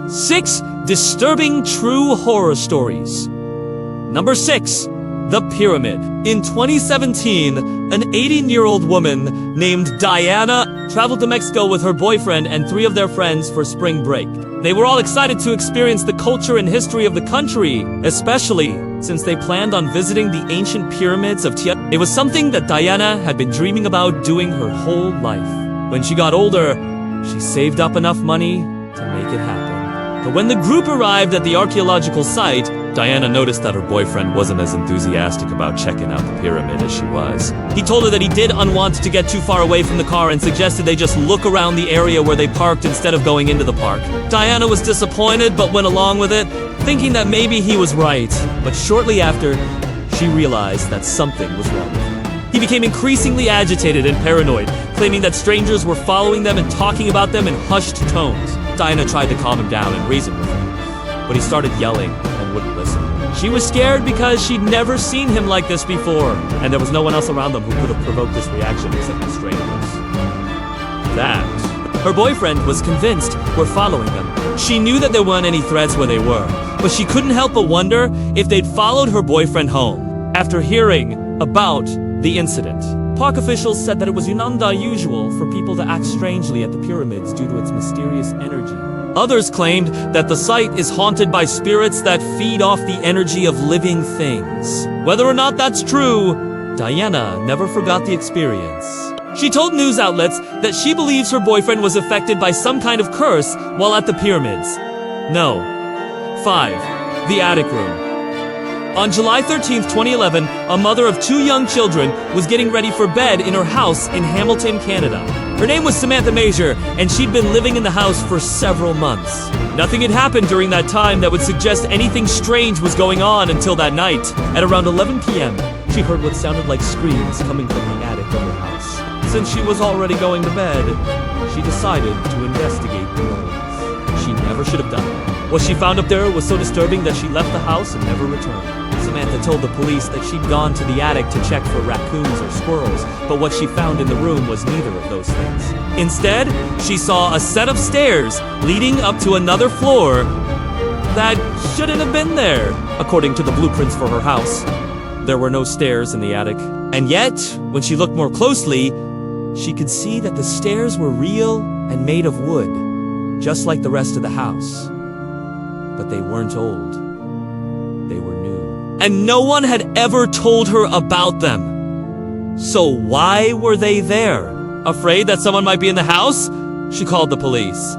6 disturbing true horror stories. Number 6. The Pyramid. In 2017, an 18-year-old woman named Diana traveled to Mexico with her boyfriend and 3 of their friends for spring break. They were all excited to experience the culture and history of the country, especially since they planned on visiting the ancient pyramids of Tiamat. It was something that Diana had been dreaming about doing her whole life. When she got older, she saved up enough money to make it happen. But when the group arrived at the archaeological site, Diana noticed that her boyfriend wasn't as enthusiastic about checking out the pyramid as she was. He told her that he did unwant to get too far away from the car and suggested they just look around the area where they parked instead of going into the park. Diana was disappointed but went along with it, thinking that maybe he was right. But shortly after, she realized that something was wrong with him. He became increasingly agitated and paranoid, claiming that strangers were following them and talking about them in hushed tones. Diana tried to calm him down and reason with him, but he started yelling and wouldn't listen. She was scared because she'd never seen him like this before, and there was no one else around them who could have provoked this reaction except the strangers. Her boyfriend was convinced we're following them. She knew that there weren't any threats where they were, but she couldn't help but wonder if they'd followed her boyfriend home. After hearing about the incident, park officials said that it was not unusual for people to act strangely at the pyramids due to its mysterious energy. Others claimed that the site is haunted by spirits that feed off the energy of living things. Whether or not that's true, Diana never forgot the experience. She told news outlets that she believes her boyfriend was affected by some kind of curse while at the pyramids. No. 5. The attic room. On July 13th, 2011, a mother of 2 young children was getting ready for bed in her house in Hamilton, Canada. Her name was Samantha Major, and she'd been living in the house for several months. Nothing had happened during that time that would suggest anything strange was going on until that night. At around 11 p.m., she heard what sounded like screams coming from the attic of her house. Since she was already going to bed, she decided to investigate the noise. She never should have done it. What she found up there was so disturbing that she left the house and never returned. Samantha told the police that she'd gone to the attic to check for raccoons or squirrels, but what she found in the room was neither of those things. Instead, she saw a set of stairs leading up to another floor that shouldn't have been there, according to the blueprints for her house. There were no stairs in the attic. And yet, when she looked more closely, she could see that the stairs were real and made of wood, just like the rest of the house. But they weren't old. They were new. And no one had ever told her about them. So why were they there? Afraid that someone might be in the house? She called the police,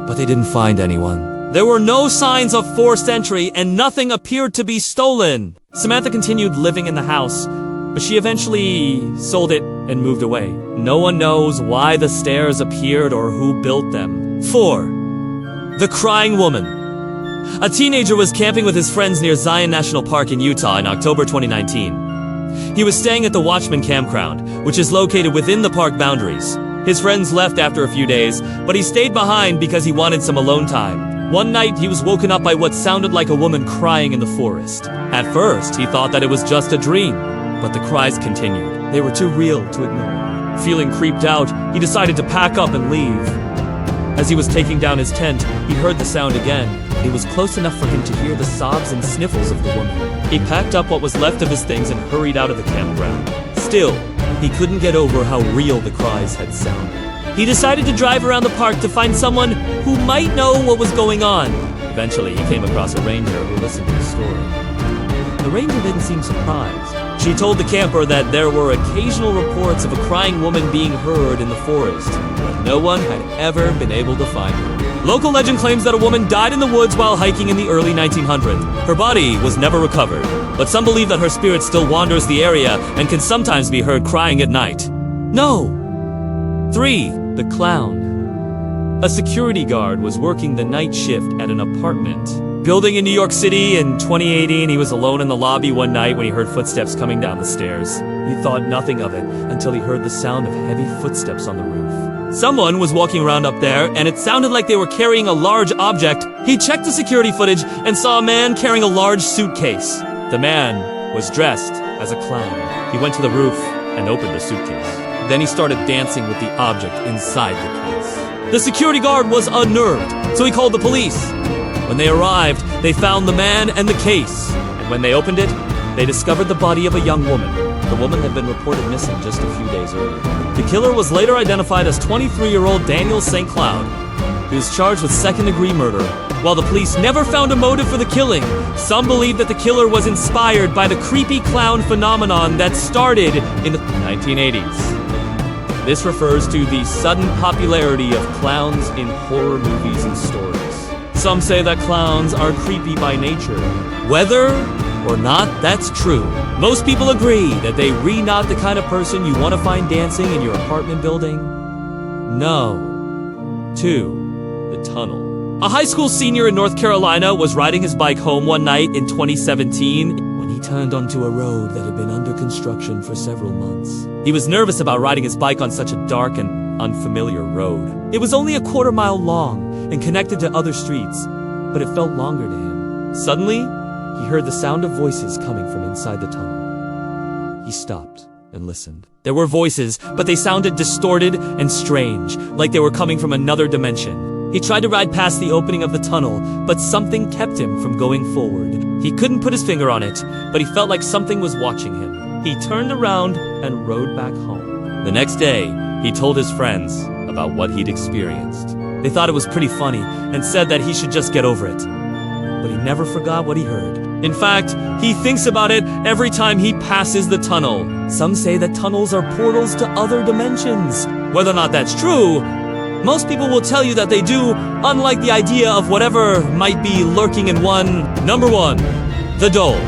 but they didn't find anyone. There were no signs of forced entry and nothing appeared to be stolen. Samantha continued living in the house, but she eventually sold it and moved away. No one knows why the stairs appeared or who built them. 4. The Crying Woman. A teenager was camping with his friends near Zion National Park in Utah in October 2019. He was staying at the Watchman Campground, which is located within the park boundaries. His friends left after a few days, but he stayed behind because he wanted some alone time. One night, he was woken up by what sounded like a woman crying in the forest. At first, he thought that it was just a dream, but the cries continued. They were too real to ignore. Feeling creeped out, he decided to pack up and leave. As he was taking down his tent, he heard the sound again. It was close enough for him to hear the sobs and sniffles of the woman. He packed up what was left of his things and hurried out of the campground. Still, he couldn't get over how real the cries had sounded. He decided to drive around the park to find someone who might know what was going on. Eventually, he came across a ranger who listened to the story. The ranger didn't seem surprised. She told the camper that there were occasional reports of a crying woman being heard in the forest, but no one had ever been able to find her. Local legend claims that a woman died in the woods while hiking in the early 1900s. Her body was never recovered, but some believe that her spirit still wanders the area and can sometimes be heard crying at night. No! 3. The Clown. A security guard was working the night shift at an apartment building in New York City in 2018. He was alone in the lobby one night when he heard footsteps coming down the stairs. He thought nothing of it until he heard the sound of heavy footsteps on the roof. Someone was walking around up there, and it sounded like they were carrying a large object. He checked the security footage and saw a man carrying a large suitcase. The man was dressed as a clown. He went to the roof and opened the suitcase. Then he started dancing with the object inside the case. The security guard was unnerved, so he called the police. When they arrived, they found the man and the case. And when they opened it, they discovered the body of a young woman. The woman had been reported missing just a few days earlier. The killer was later identified as 23-year-old Daniel St. Cloud, who was charged with second-degree murder. While the police never found a motive for the killing, some believe that the killer was inspired by the creepy clown phenomenon that started in the 1980s. This refers to the sudden popularity of clowns in horror movies and stories. Some say that clowns are creepy by nature. Whether or not that's true, most people agree that they are not the kind of person you want to find dancing in your apartment building. No. 2. The tunnel. A high school senior in North Carolina was riding his bike home one night in 2017 when he turned onto a road that had been under construction for several months. He was nervous about riding his bike on such a dark and unfamiliar road. It was only a quarter-mile long and connected to other streets, but it felt longer to him. Suddenly, he heard the sound of voices coming from inside the tunnel. He stopped and listened. There were voices, but they sounded distorted and strange, like they were coming from another dimension. He tried to ride past the opening of the tunnel, but something kept him from going forward. He couldn't put his finger on it, but he felt like something was watching him. He turned around and rode back home. The next day, he told his friends about what he'd experienced. They thought it was pretty funny and said that he should just get over it. But he never forgot what he heard. In fact, he thinks about it every time he passes the tunnel. Some say that tunnels are portals to other dimensions. Whether or not that's true, most people will tell you that they do, unlike the idea of whatever might be lurking in one. Number 1. The doll.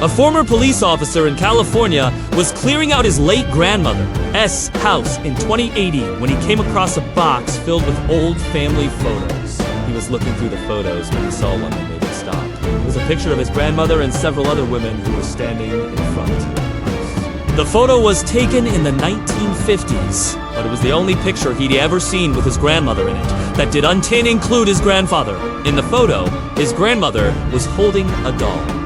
A former police officer in California was clearing out his late grandmother's house in 2080 when he came across a box filled with old family photos. He was looking through the photos when he saw one that made him stop. It was a picture of his grandmother and several other women who were standing in front of the house. The photo was taken in the 1950s, but it was the only picture he'd ever seen with his grandmother in it that did include his grandfather. In the photo, his grandmother was holding a doll.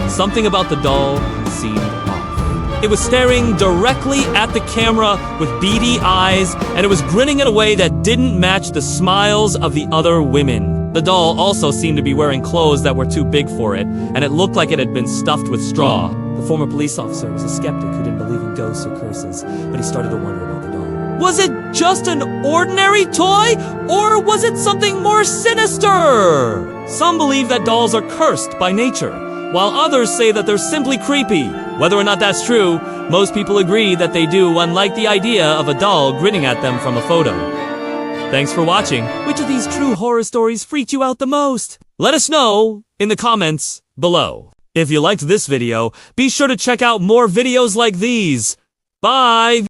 Something about the doll seemed off. It was staring directly at the camera with beady eyes, and it was grinning in a way that didn't match the smiles of the other women. The doll also seemed to be wearing clothes that were too big for it, and it looked like it had been stuffed with straw. The former police officer was a skeptic who didn't believe in ghosts or curses, but he started to wonder about the doll. Was it just an ordinary toy, or was it something more sinister? Some believe that dolls are cursed by nature, while others say that they're simply creepy. Whether or not that's true, most people agree that they do, unlike the idea of a doll grinning at them from a photo. Thanks for watching. Which of these true horror stories freaked you out the most? Let us know in the comments below. If you liked this video, be sure to check out more videos like these. Bye!